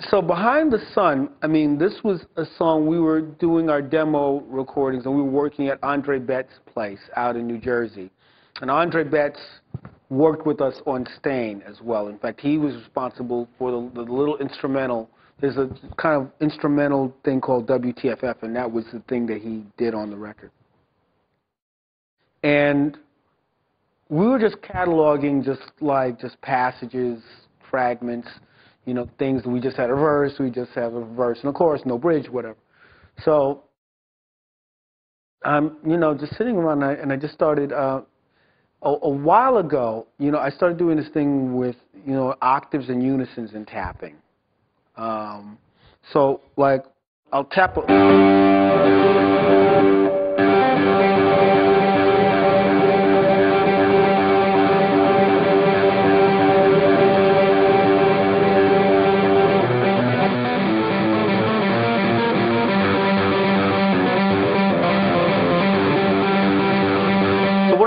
So Behind the Sun, I mean, this was a song we were doing our demo recordings, and we were working at Andre Betts' place out in New Jersey. And Andre Betts worked with us on Stain as well. In fact, he was responsible for the little instrumental. There's a kind of instrumental thing called WTFF, and that was the thing that he did on the record. And we were just cataloging just passages, fragments, you know, things. We just had a verse, we just have a verse and a chorus, no bridge, whatever. So I'm, you know, just sitting around and I just started, a while ago, you know, I started doing this thing with, you know, octaves and unisons and tapping. So, like, I'll tap what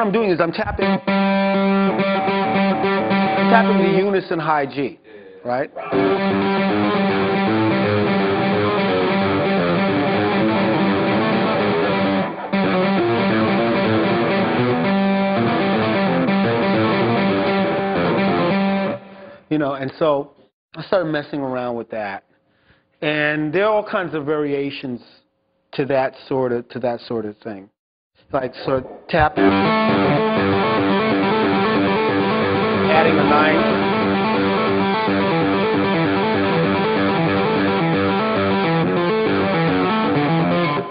I'm doing is I'm tapping the unison high G, right? You know, and so I started messing around with that, and there are all kinds of variations to that sort of thing. Like sort of tap, adding a ninth,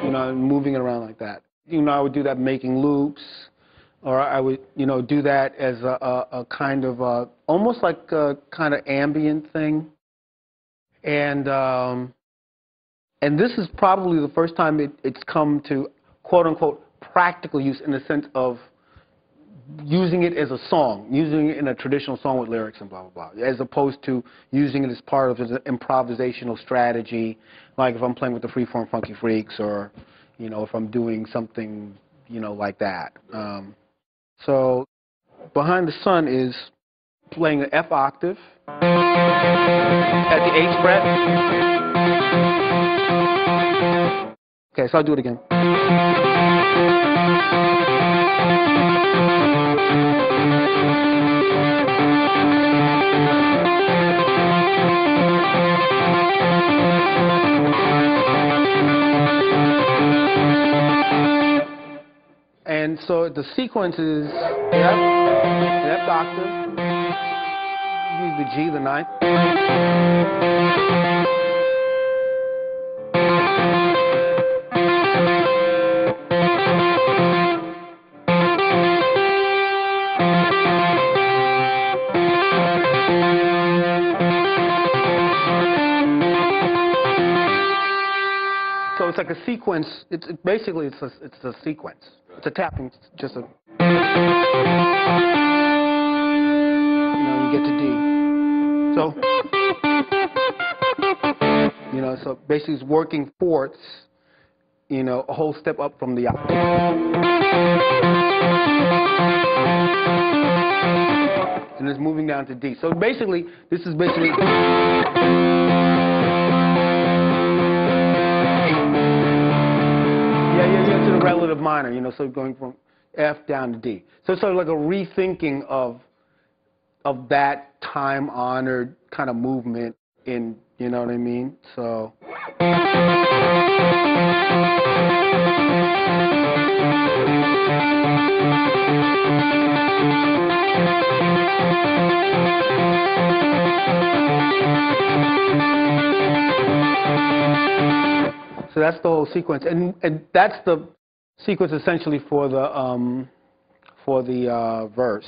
you know, moving it around like that. You know, I would do that making loops, or I would, you know, do that as a kind of almost like a kind of ambient thing. And this is probably the first time it's come to quote unquote practical use, in the sense of using it as a song, using it in a traditional song with lyrics and blah, blah, blah, as opposed to using it as part of an improvisational strategy, like if I'm playing with the Freeform Funky Freaks, or, you know, if I'm doing something, you know, like that. So Behind the Sun is playing an F octave at the 8th fret. Okay, so I'll do it again. And so the sequence is the F octave, use the G, the ninth. So it's like a sequence. Basically it's a sequence. It's a tapping, just a. You know, you get to D. So, you know, so basically it's working fourths, you know, a whole step up from the octave. And it's moving down to D. So basically, this is basically. Yeah, to the relative minor, you know, so going from F down to D. So it's sort of like a rethinking of that time-honored kind of movement in, you know what I mean? So. So that's the whole sequence, and that's the sequence essentially for the verse,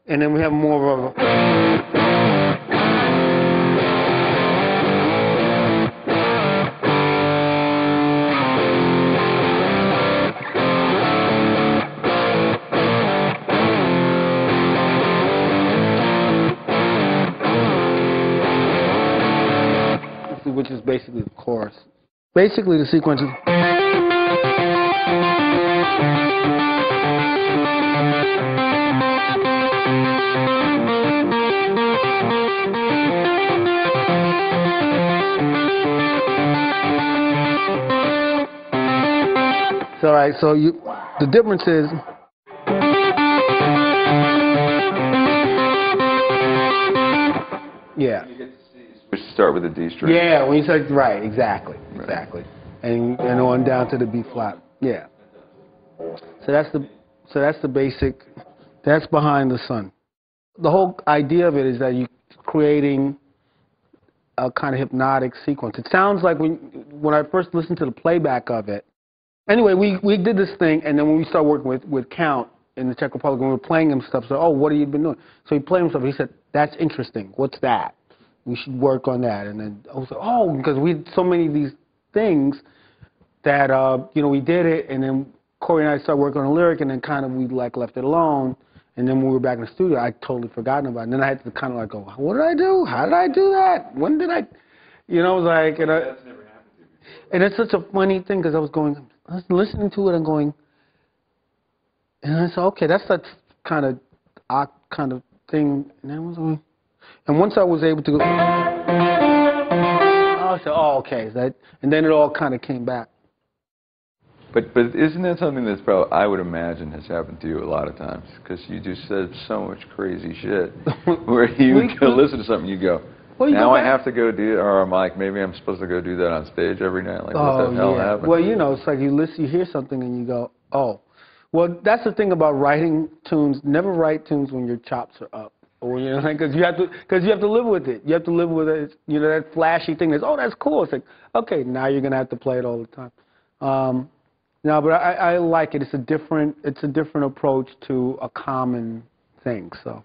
and then we have more of a. Which is basically the chorus. Basically, the sequence is. right, so the difference is, yeah. You get to see, we start with a D string. Yeah, when you say, right, exactly, exactly. And on down to the B flat, yeah. So that's the basic, that's Behind the Sun. The whole idea of it is that you're creating a kind of hypnotic sequence. It sounds like when I first listened to the playback of it, anyway, we did this thing, and then when we started working with Count in the Czech Republic, when we were playing him stuff, so, oh, what have you been doing? So he played him stuff, he said, that's interesting, what's that? We should work on that. And then I was like, oh, because we had so many of these things that, we did it, and then Corey and I started working on a lyric, and then kind of we left it alone. And then when we were back in the studio, I'd totally forgotten about it. And then I had to kind of go, what did I do? How did I do that? When did I? It was like, and That's never happened to me. and it's such a funny thing because I was listening to it and going, and I said, okay, that's that kind of odd kind of thing. And then I was going, and once I was able to go, I said, oh, okay, and then it all kind of came back. But isn't that something that's probably, I would imagine, has happened to you a lot of times? Because you just said so much crazy shit where you go listen to something, you go, now I have to go do it, or I'm like, maybe I'm supposed to go do that on stage every night. Like, what the hell happened? Well, it's like you hear something and you go, oh. Well, that's the thing about writing tunes. Never write tunes when your chops are up. Or, because you have to live with it. You have to live with it. That flashy thing that's, oh, that's cool. It's like, okay, now you're going to have to play it all the time. No, but I like it. It's a different approach to a common thing. So.